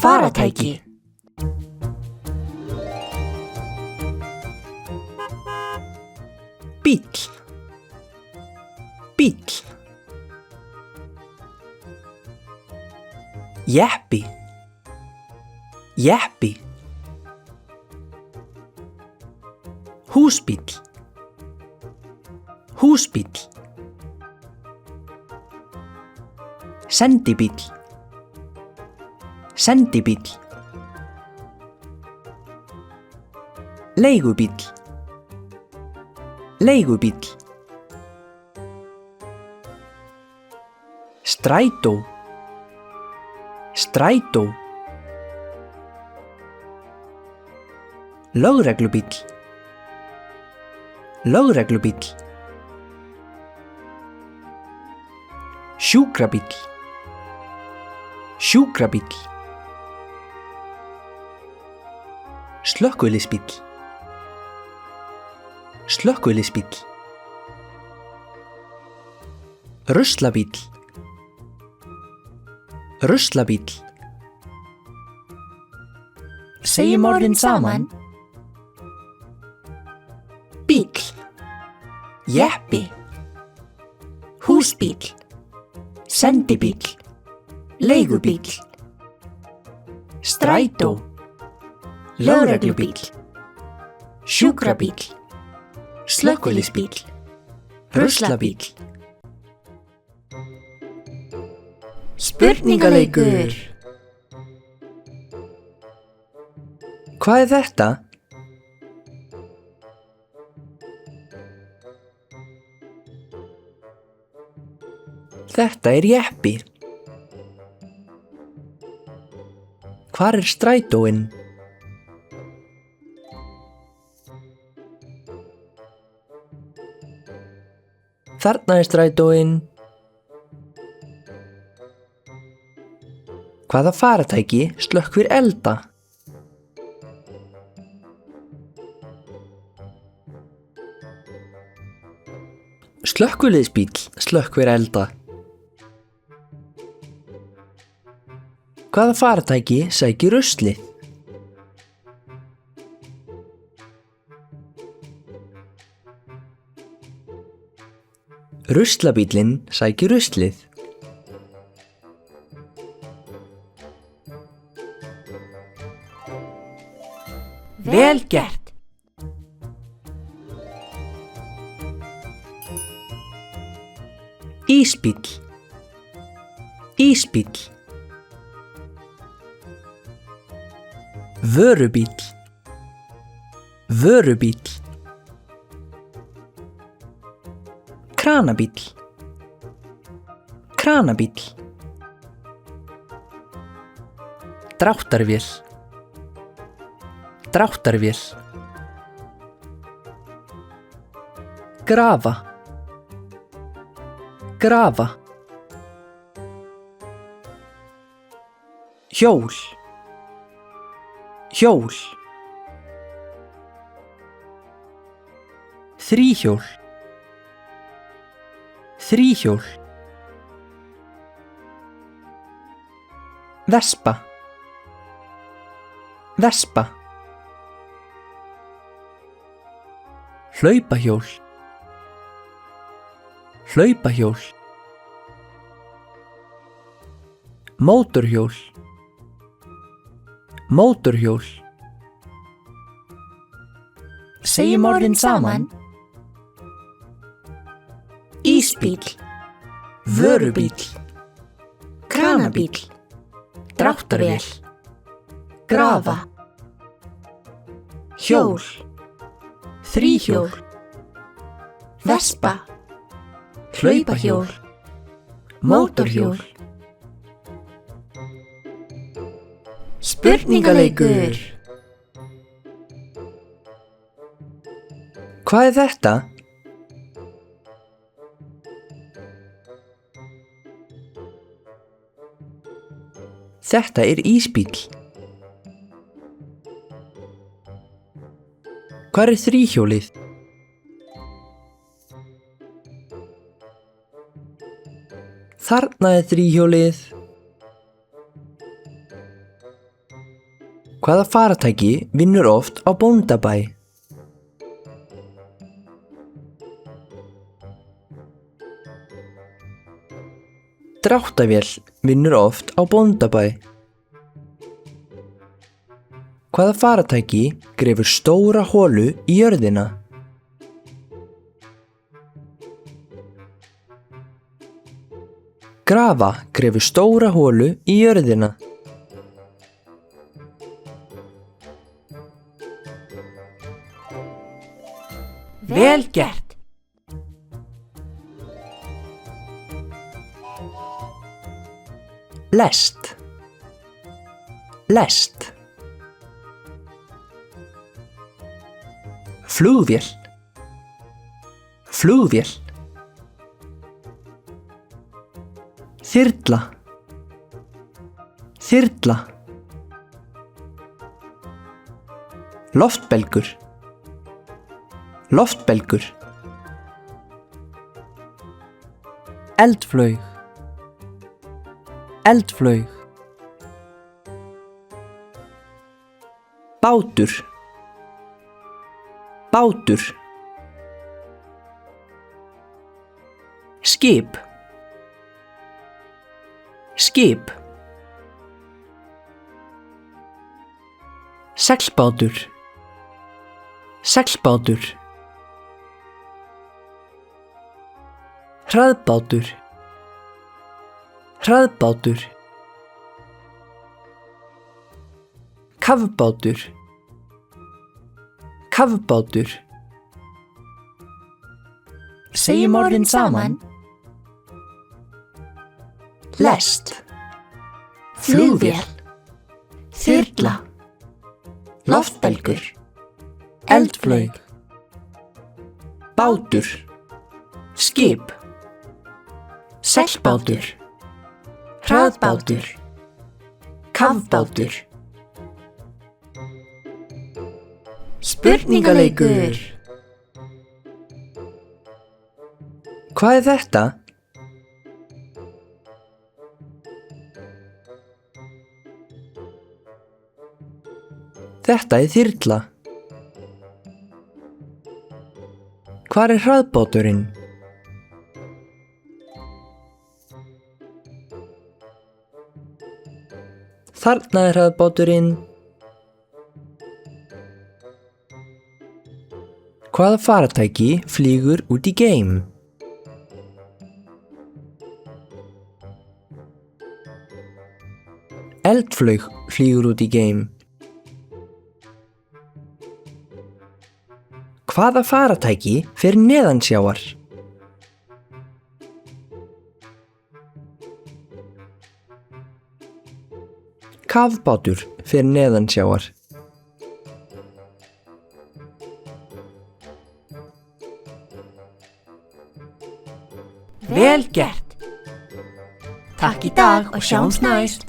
faratæki? Bíll. Bíll. Jeppi. Jeppi. Húsbíll. Húsbíll. Sendibíll. Sendibíll. Leigubíll. Leigubíll. Strætó. Strætó. Lögreglubíll. Lögreglubíll. Sjúkrabíll. Sjúkrabíll. Slökkviliðsbíll. Slökkviliðsbíll. Ruslabíll. Ruslabíll. Segjum orðin saman. Bíll. Jeppi. Húsbíll. Sendibíll. Leigubíll. Strætó. Lögreglubíll. Sjúkrabíll. Slökkviliðsbíll. Ruslabíll. Spurningaleikur. Hvað er þetta? Þetta er jeppi. Hvar er strætóinn? Þarna er strætóinn. Hvaða faratæki slökkvir elda? Slökkviliðsbíll slökkvir elda. Hvaða faratæki sækir ruslið? Ruslabíllinn sækir ruslið. Vel gert. Ísbíll. Ísbíll. Vörubíll. Vörubíll. Kranabíll. Kranabíll. Dráttarvél. Dráttarvél. Grafa. Grafa. Hjól. Hjól. Þríhjól. Þríhjól. Vespa. Vespa. Hlaupahjól. Hlaupahjól. Mótorhjól. Mótorhjól. Segjum orðin saman. Ísbíll. Vörubíll. Kranabíll. Dráttarvél. Grafa. Hjól. Þríhjól. Vespa. Hlaupahjól. Mótorhjól. Spurningaleikur. Hvað er þetta? Þetta er ísbíll. Hvar er þríhjólið? Þarna er þríhjólið. Hvaða faratæki vinnur oft á bóndabæ? Dráttarvél vinnur oft á bóndabæ. Hvaða faratæki grefur stóra holu í jörðina? Grafa grefur stóra holu í jörðina. Vel gert. Lest. Lest. Flugvél. Flugvél. Þyrla. Þyrla. Loftbelgur. Loftbelgur. Eldflaug. Eldflaug. Bátur. Bátur. Skip. Skip. Seglbátur. Seglbátur. Hraðbátur. Hraðbátur. Kafbátur. Kafbátur. Segjum orðin saman. Lest. Flugvél. Þyrla. Loftbelgur. Eldflaug. Bátur. Skip. Seglbátur. Hraðbátur. Kafbátur. Spurningaleikur. Hvað er þetta? Þetta er þyrla. Hvar er hraðbáturinn? Þarna er hraðbáturinn. Hvaða faratæki flýgur út í geim? Eldflaug flýgur út í geim. Hvaða faratæki fer neðansjávar? Kafbátur fer neðansjávar. Vel gert. Takk í dag og sjáumst næst.